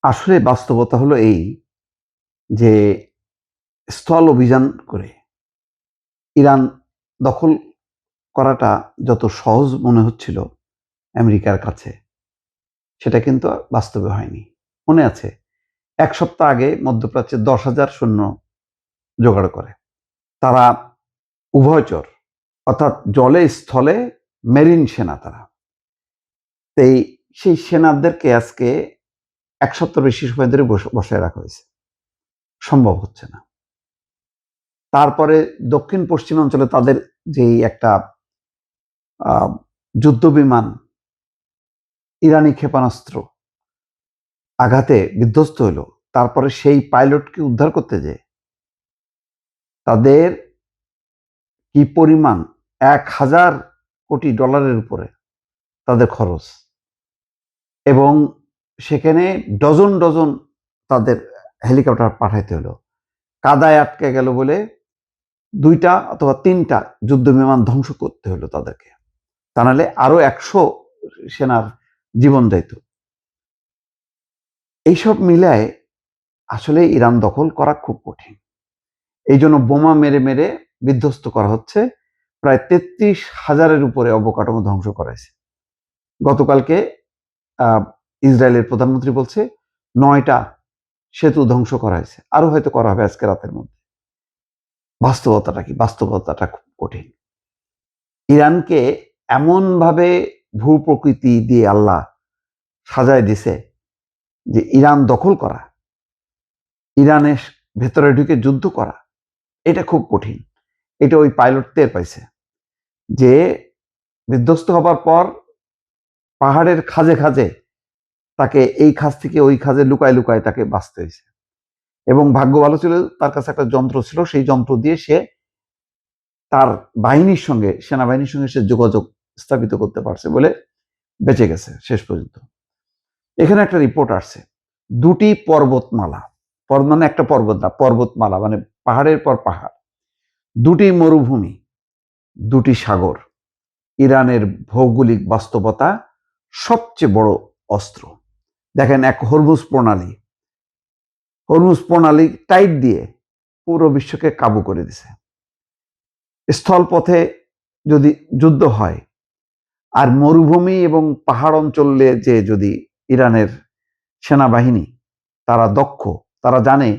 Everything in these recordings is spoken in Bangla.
আসলে বাস্তবতা হলো এই যে স্থল অভিযান করে ইরান দখল করাটা যত সহজ মনে হচ্ছিল আমেরিকার কাছে, সেটা কিন্তু বাস্তবে হয়নি। মনে আছে, ১ সপ্তাহ আগে মধ্যপ্রাচ্যে ১০,০০০ সৈন্য জোগাড় করে। তারা উভয়চর, অর্থাৎ জলে স্থলে মেরিন সেনা তারা। এই সেই সেনাদেরকে আজকে ১ সপ্তাহ বেশি সময় ধরে বসায় রাখা হয়েছে। সম্ভব হচ্ছে না। তারপরে দক্ষিণ পশ্চিমাঞ্চলে তাদের যেই একটা যুদ্ধ বিমান ইরানি ক্ষেপণাস্ত্র আঘাতে বিধ্বস্ত হলো, তারপরে সেই পাইলটকে উদ্ধার করতে যে তাদের কি পরিমাণ, $১,০০০ কোটি উপরে তাদের খরচ, এবং সেখানে ডজন ডজন তাদের হেলিকপ্টার পাঠাইতে হলো। কাদায় আটকে গেল বলে ২টা অথবা ৩টা যুদ্ধ বিমান ধ্বংস করতে হলো তাদেরকে, তা নাহলে আরো ১০০ সেনার জীবন যাইত। এইসব মিলায় আসলে ইরান দখল করা খুব কঠিন। এই জন্য বোমা মেরে মেরে বিধ্বস্ত করা হচ্ছে। প্রায় ৩৩,০০০-এর উপরে অবকাঠামো ধ্বংস করেছে। গতকালকে ইসরায়েলের প্রধানমন্ত্রী বলছে ৯টা সেতু ধ্বংস করা হয়েছে, আরো হয়তো করা হবে আজকে রাতের মধ্যে। বাস্তবতাটা কি? বাস্তবতাটা খুব কঠিন। ইরানকে এমনভাবে ভূপ্রকৃতি দিয়ে আল্লাহ সাজায় দিছে যে ইরান দখল করা, ইরানের ভেতরে ঢুকে যুদ্ধ করা, এটা খুব কঠিন। এটা ওই পাইলট টের পাইছে যে বিধ্বস্ত হবার পর পাহাড়ের খাঁজে খাঁজে তাকে এই খাঁজ থেকে ওই খাঁজে লুকায় লুকায় তাকে বাঁচতে হয়েছে। এবং ভাগ্য ভালো ছিল, তার কাছে একটা যন্ত্র ছিল, সেই যন্ত্র দিয়ে সে তার বাহিনীর সঙ্গে, সেনাবাহিনীর সঙ্গে সে যোগাযোগ স্থাপিত করতে পারছে বলে বেঁচে গেছে শেষ পর্যন্ত। এখানে একটা রিপোর্ট আসছে, ২টি পর্বতমালা, মানে একটা পর্বত না, পর্বতমালা মানে পাহাড়ের পর পাহাড়, ২টি মরুভূমি, ২টি সাগর, ইরানের ভৌগোলিক বাস্তবতা সবচেয়ে বড় অস্ত্র। দেখেন, এক হরমুজ প্রণালী টাইট দিয়ে পুরো বিশ্বকে কাবু করে দিছে। স্থলপথে যদি যুদ্ধ হয়, আর মরুভূমি এবং পাহাড় অঞ্চলে যে যদি ইরানের সেনাবাহিনী তারা দক্ষ, তারা জানে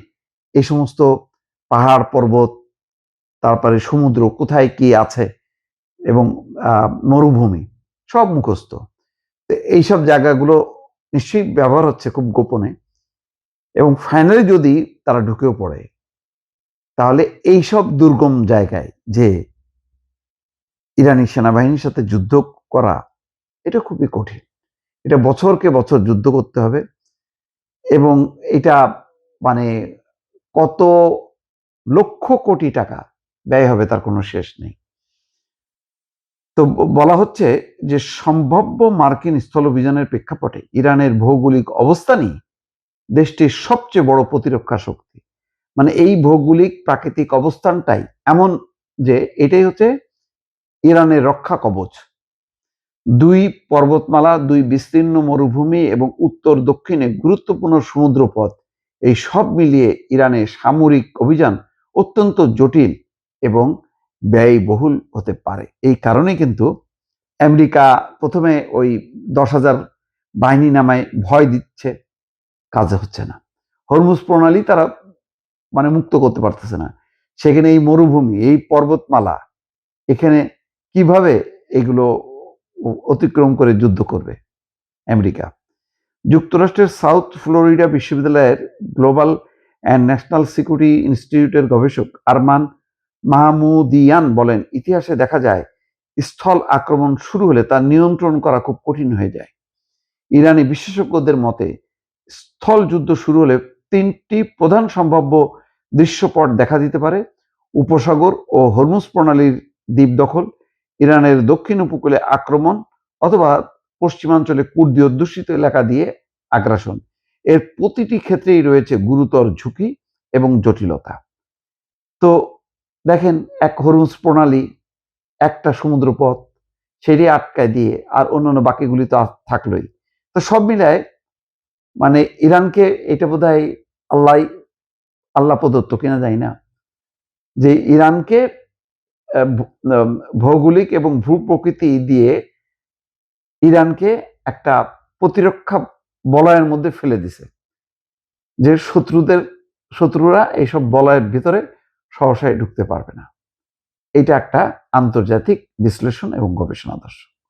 এই সমস্ত পাহাড় পর্বত, তারপরে সমুদ্র কোথায় কি আছে, এবং মরুভূমি সব মুখস্থ। এইসব জায়গাগুলো নিশ্চয়ই ব্যবহার হচ্ছে খুব গোপনে, এবং ফাইনালি যদি তারা ঢুকেও পড়ে, তাহলে এইসব দুর্গম জায়গায় যে ইরানি সেনাবাহিনীর সাথে যুদ্ধ করা, এটা খুবই কঠিন। এটা বছরকে বছর যুদ্ধ করতে হবে, এবং এটা মানে কত লক্ষ কোটি টাকা ব্যয় হবে তার কোনো শেষ নেই। তো বলা হচ্ছে যে সম্ভাব্য মার্কিন স্থল অভিযানের প্রেক্ষাপটে ইরানের ভৌগোলিক অবস্থানই দেশটির সবচেয়ে বড় প্রতিরক্ষা শক্তি। মানে এই ভৌগোলিক প্রাকৃতিক অবস্থানটাই এমন যে এটাই হচ্ছে ইরানের রক্ষা কবচ। ২ পর্বতমালা, ২ বিস্তীর্ণ মরুভূমি এবং উত্তর দক্ষিণে গুরুত্বপূর্ণ সমুদ্রপথ, এই সব মিলিয়ে ইরানের সামরিক অভিযান অত্যন্ত জটিল এবং ব্যয়বহুল হতে পারে। এই কারণে কিন্তু আমেরিকা প্রথমে ওই ১০,০০০ বাহিনী নামায় ভয় দিচ্ছে, কাজে হচ্ছে না। হরমুজ প্রণালী তারা মানে মুক্ত করতে পারতেছে না। সেখানে এই মরুভূমি, এই পর্বতমালা, এখানে কিভাবে এগুলো অতিক্রম করে যুদ্ধ করবে আমেরিকা? যুক্তরাষ্ট্রের সাউথ ফ্লোরিডা বিশ্ববিদ্যালয়ের গ্লোবাল অ্যান্ড ন্যাশনাল সিকিউরিটি ইনস্টিটিউটের গবেষক আরমান মাহমুদিয়ান বলেন, ইতিহাসে দেখা যায় স্থল আক্রমণ শুরু হলে তা নিয়ন্ত্রণ করা খুব কঠিন হয়ে যায়। ইরানি বিশেষজ্ঞদের মতে স্থল যুদ্ধ শুরু হলে ৩টি প্রধান সম্ভাব্য দৃশ্যপট দেখা দিতে পারে: উপসাগর ও হরমুজ প্রণালীর দ্বীপ দখল, ইরানের দক্ষিণ উপকূলে আক্রমণ, অথবা পশ্চিমাঞ্চলে কুর্দি অধ্যুষিত এলাকা দিয়ে আগ্রাসন। এর প্রতিটি ক্ষেত্রেই রয়েছে গুরুতর ঝুঁকি এবং জটিলতা। তো দেখেন, এক হরমুজ প্রণালী, একটা সমুদ্রপথ, সেটি আটকায় দিয়ে আর অন্যান্য বাকিগুলি তো থাকলোই। তো সব মিলায় মানে ইরানকে এটা বোধহয় আল্লাহ প্রদত্ত কিনা জানি না, যে ইরানকে ভৌগোলিক এবং ভূপ্রকৃতি দিয়ে ইরানকে একটা প্রতিরক্ষা বলয়ের মধ্যে ফেলে দিছে, যে শত্রুরা এইসব বলয়ের ভিতরে সহসায় ঢুকতে পারবে না। এটা একটা আন্তর্জাতিক বিশ্লেষণ এবং গবেষণা আদর্শ।